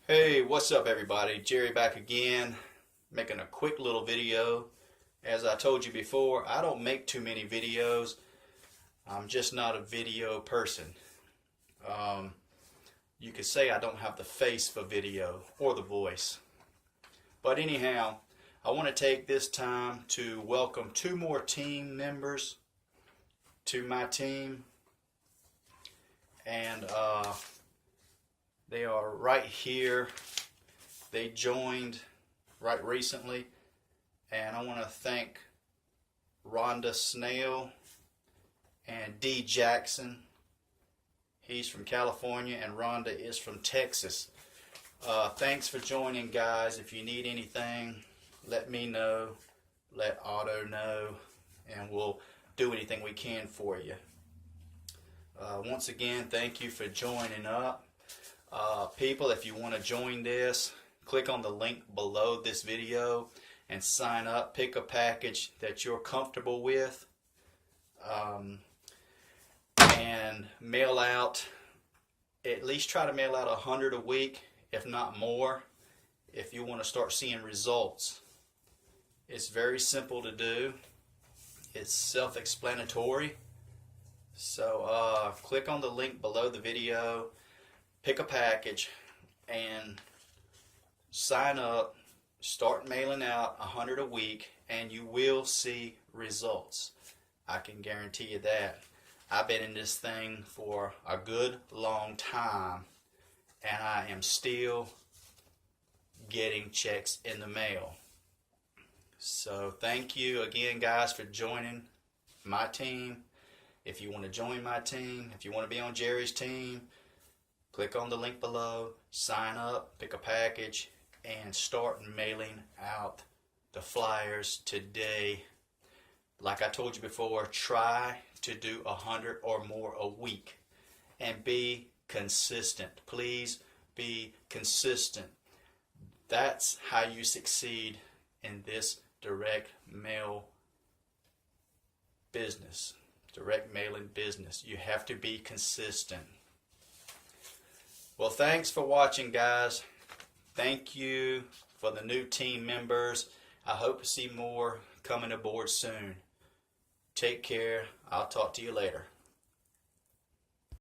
Hey, what's up everybody? Jerry back again, making a quick little video. As I told you before, I don't make too many videos. I'm just not a video person. Um, you could say I don't have the face for video or the voice. But anyhow, I want to take this time to welcome two more team members to my team. And they are right here. They joined right recently, and I want to thank Rhonda Snail and D. Jackson. He's from California and Rhonda is from Texas. Thanks for joining, guys. If you need anything, let me know, let Otto know, and we'll do anything we can for you. Once again, thank you for joining up. People, if you want to join this, click on the link below this video and sign up. Pick a package that you're comfortable with, and mail out, at least try to mail out 100 a week, if not more, if you want to start seeing results. It's very simple to do. It's self-explanatory. So click on the link below the video, pick a package, and sign up. Start mailing out 100 a week, and you will see results. I can guarantee you that. I've been in this thing for a good long time, and I am still getting checks in the mail. So thank you again, guys, for joining my team. If you want to join my team, if you want to be on Jerry's team, click on the link below, sign up, pick a package, and start mailing out the flyers today. Like I told you before, try to do 100 or more a week and be consistent. Please be consistent. That's how you succeed in this direct mail business. Direct mailing business. You have to be consistent. Well, thanks for watching, guys. Thank you for the new team members. I hope to see more coming aboard soon. Take care. I'll talk to you later.